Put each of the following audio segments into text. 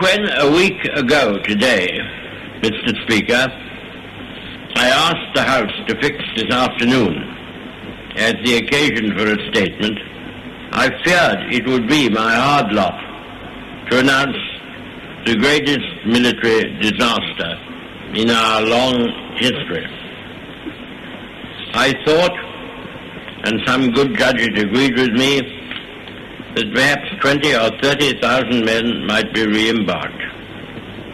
when a week ago today, Mr. Speaker, I asked the House to fix this afternoon as the occasion for a statement, I feared it would be my hard lot to announce the greatest military disaster in our long history. I thought, and some good judges agreed with me, that perhaps 20 or 30,000 men might be re-embarked.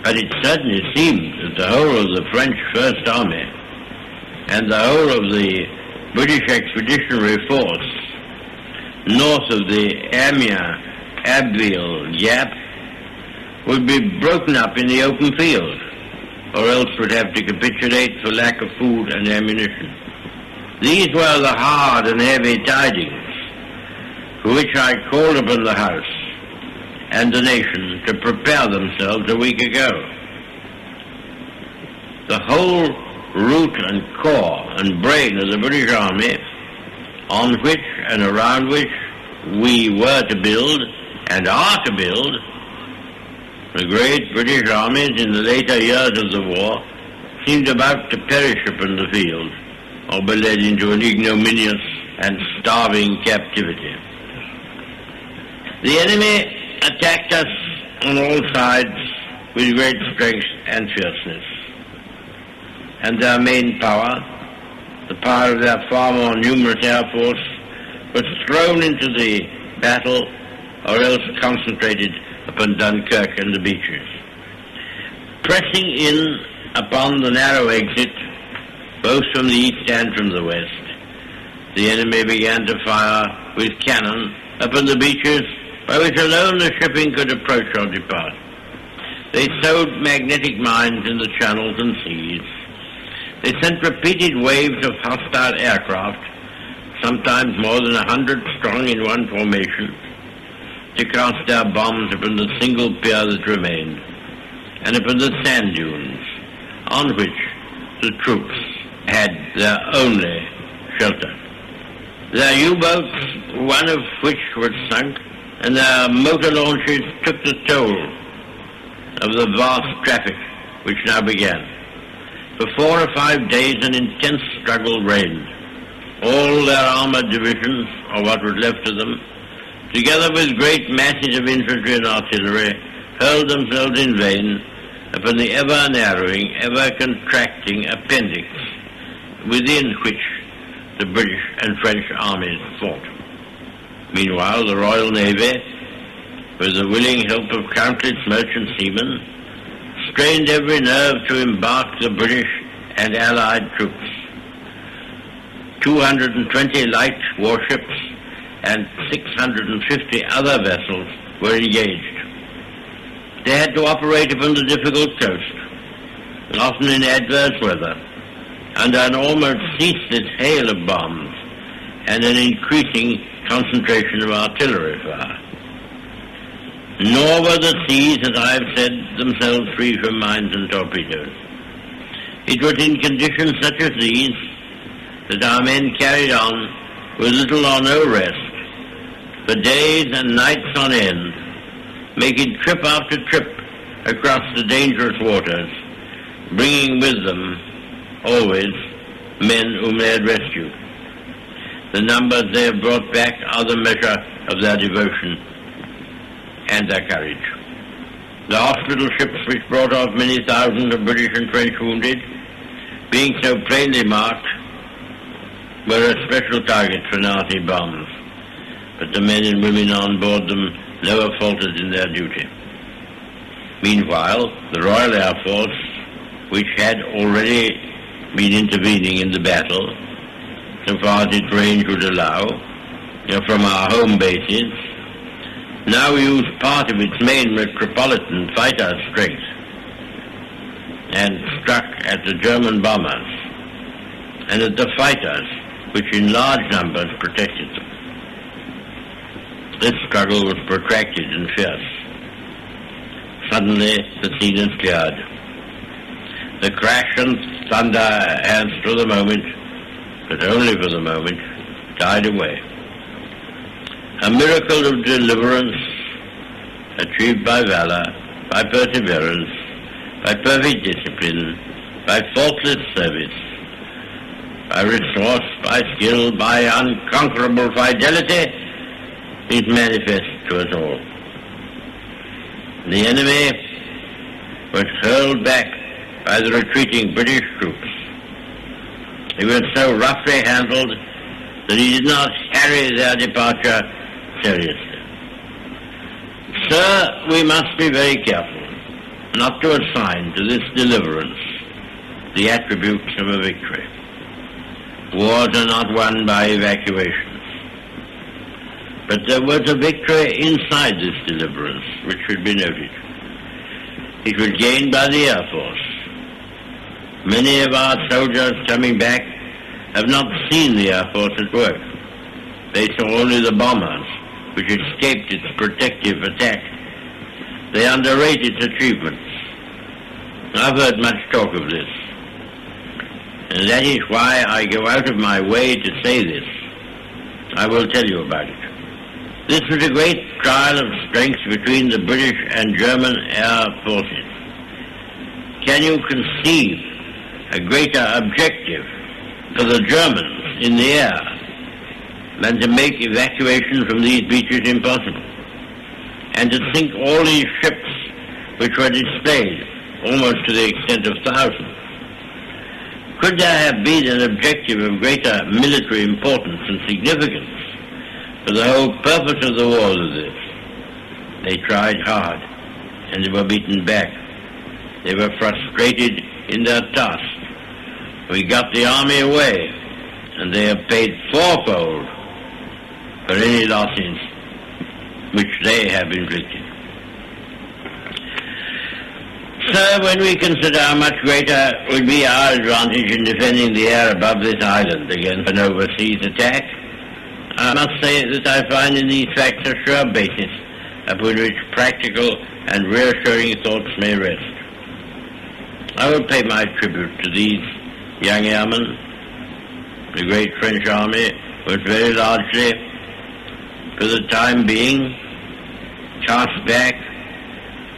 But it certainly seemed that the whole of the French First Army and the whole of the British Expeditionary Force north of the Amiens-Abbeville gap would be broken up in the open field, or else would have to capitulate for lack of food and ammunition. These were the hard and heavy tidings for which I called upon the House and the nation to prepare themselves a week ago. The whole root and core and brain of the British Army, on which and around which we were to build and are to build, the great British armies in the later years of the war seemed about to perish upon the field or be led into an ignominious and starving captivity. The enemy attacked us on all sides with great strength and fierceness, and their main power, the power of their far more numerous air force, was thrown into the battle or else concentrated upon Dunkirk and the beaches. Pressing in upon the narrow exit, both from the east and from the west, the enemy began to fire with cannon upon the beaches by which alone the shipping could approach or depart. They sowed magnetic mines in the channels and seas. They sent repeated waves of hostile aircraft, sometimes more than 100 strong in one formation, to cast their bombs upon the single pier that remained, and upon the sand dunes on which the troops had their only shelter. Their U-boats, one of which was sunk, and their motor launches took the toll of the vast traffic which now began. For 4 or 5 days an intense struggle reigned. All their armored divisions, or what was left of them, together with great masses of infantry and artillery, hurled themselves in vain upon the ever-narrowing, ever-contracting appendix within which the British and French armies fought. Meanwhile, the Royal Navy, with the willing help of countless merchant seamen, strained every nerve to embark the British and Allied troops. 220 light warships and 650 other vessels were engaged. They had to operate upon the difficult coast, often in adverse weather, under an almost ceaseless hail of bombs and an increasing concentration of artillery fire. Nor were the seas, as I have said, themselves free from mines and torpedoes. It was in conditions such as these that our men carried on with little or no rest, for days and nights on end, making trip after trip across the dangerous waters, bringing with them always men whom they had rescued. The numbers they have brought back are the measure of their devotion and their courage. The hospital ships which brought off many thousands of British and French wounded, being so plainly marked, were a special target for Nazi bombs, but the men and women on board them never faltered in their duty. Meanwhile, the Royal Air Force, which had already been intervening in the battle, so far as its range would allow, from our home bases, now used part of its main metropolitan fighter strength and struck at the German bombers and at the fighters, which in large numbers protected them. This struggle was protracted and fierce. Suddenly the scene is cleared. The crash and thunder has for the moment, but only for the moment, died away. A miracle of deliverance achieved by valor, by by perseverance, by perfect discipline, by faultless service, by resource, by skill, by unconquerable fidelity, is manifest to us all. The enemy was hurled back by the retreating British troops. He was so roughly handled that he did not carry their departure seriously. Sir, we must be very careful not to assign to this deliverance the attributes of a victory. Wars are not won by evacuations. But there was a victory inside this deliverance, which should be noted. It was gained by the Air Force. Many of our soldiers coming back have not seen the Air Force at work. They saw only the bombers, which escaped its protective attack. They underrate its achievements. I've heard much talk of this. And that is why I go out of my way to say this. I will tell you about it. This was a great trial of strength between the British and German air forces. Can you conceive a greater objective for the Germans in the air than to make evacuation from these beaches impossible, and to sink all these ships which were displayed almost to the extent of thousands? Could there have been an objective of greater military importance and significance? For the whole purpose of the war was this. They tried hard, and they were beaten back. They were frustrated in their task. We got the army away, and they have paid fourfold for any losses which they have inflicted. Sir, when we consider how much greater would be our advantage in defending the air above this island against an overseas attack, I must say that I find in these facts a sure basis upon which practical and reassuring thoughts may rest. I will pay my tribute to these young airmen. The great French army was very largely, for the time being, cast back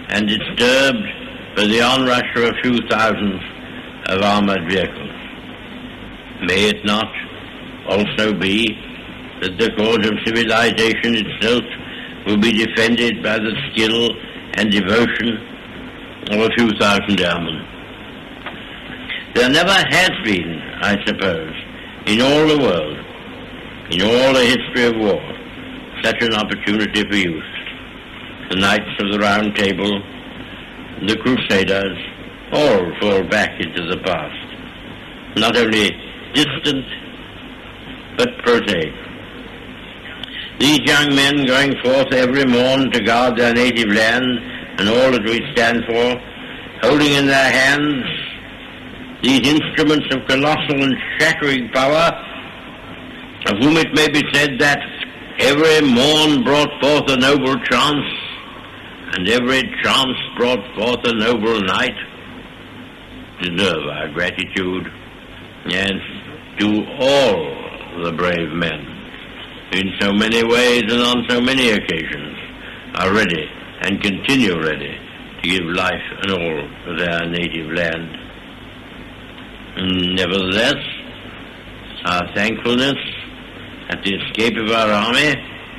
and disturbed by the onrush of a few thousands of armored vehicles. May it not also be that the cause of civilization itself will be defended by the skill and devotion of a few thousand airmen? There never has been, I suppose, in all the world, in all the history of war, such an opportunity for youth. The Knights of the Round Table, the Crusaders, all fall back into the past, not only distant, but prosaic. These young men going forth every morn to guard their native land and all that we stand for, holding in their hands these instruments of colossal and shattering power, of whom it may be said that every morn brought forth a noble chance, and every chance brought forth a noble night, deserve our gratitude, yes, to all the brave men, in so many ways and on so many occasions, are ready and continue ready to give life and all for their native land. Nevertheless, our thankfulness at the escape of our army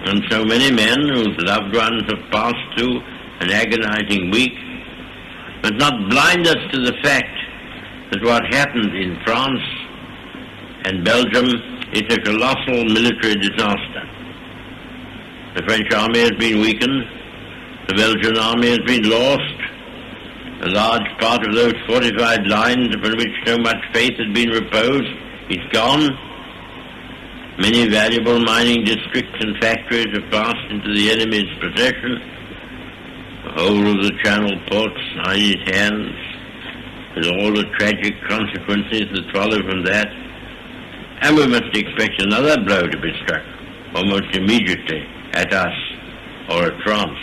and so many men whose loved ones have passed through an agonizing week must not blind us to the fact that what happened in France and Belgium is a colossal military disaster. The French army has been weakened, the Belgian army has been lost, a large part of those fortified lines upon which so much faith had been reposed is gone. Many valuable mining districts and factories have passed into the enemy's possession. The whole of the Channel ports are in his hands, with all the tragic consequences that follow from that. And we must expect another blow to be struck almost immediately at us or at France.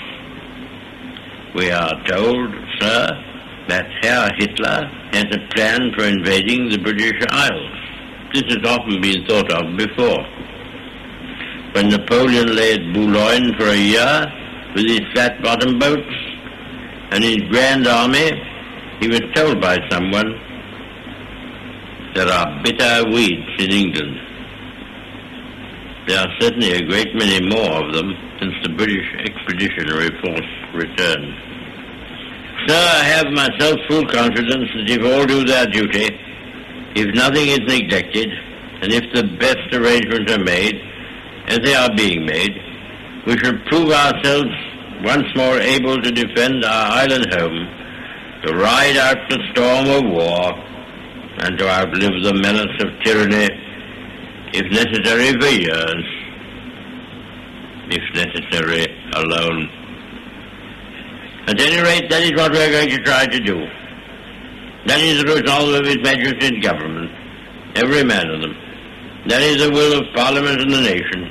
We are told, sir, that Herr Hitler has a plan for invading the British Isles. This has often been thought of before. When Napoleon lay at Boulogne for a year with his flat-bottom boats, and his grand army, he was told by someone, there are bitter weeds in England. There are certainly a great many more of them since the British Expeditionary Force returned. So I have myself full confidence that if all do their duty, if nothing is neglected, and if the best arrangements are made, as they are being made, we shall prove ourselves once more able to defend our island home, to ride out the storm of war, and to outlive the menace of tyranny, if necessary for years, if necessary alone. At any rate, that is what we are going to try to do. That is the resolve of His Majesty's government, every man of them. That is the will of Parliament and the nation.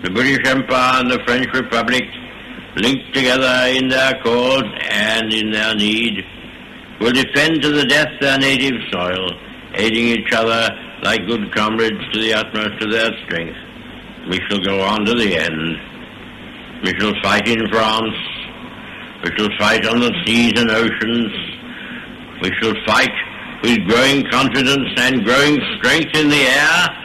The British Empire and the French Republic, linked together in their cause and in their need, will defend to the death their native soil, aiding each other like good comrades to the utmost of their strength. We shall go on to the end. We shall fight in France. We shall fight on the seas and oceans. We shall fight with growing confidence and growing strength in the air.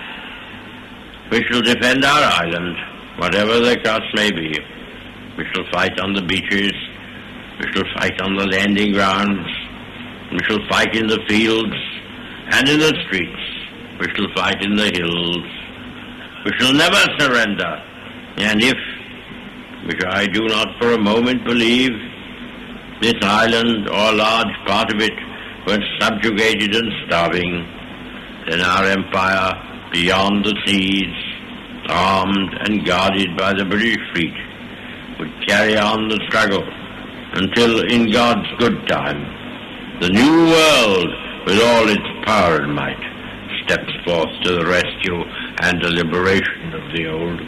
We shall defend our island, whatever the cost may be. We shall fight on the beaches. We shall fight on the landing grounds. We shall fight in the fields and in the streets. We shall fight in the hills. We shall never surrender. And if, which I do not for a moment believe, this island or a large part of it were subjugated and starving, then our empire beyond the seas, armed and guarded by the British fleet, would carry on the struggle until, in God's good time, the new world, with all its power and might, steps forth to the rescue and the liberation of the old.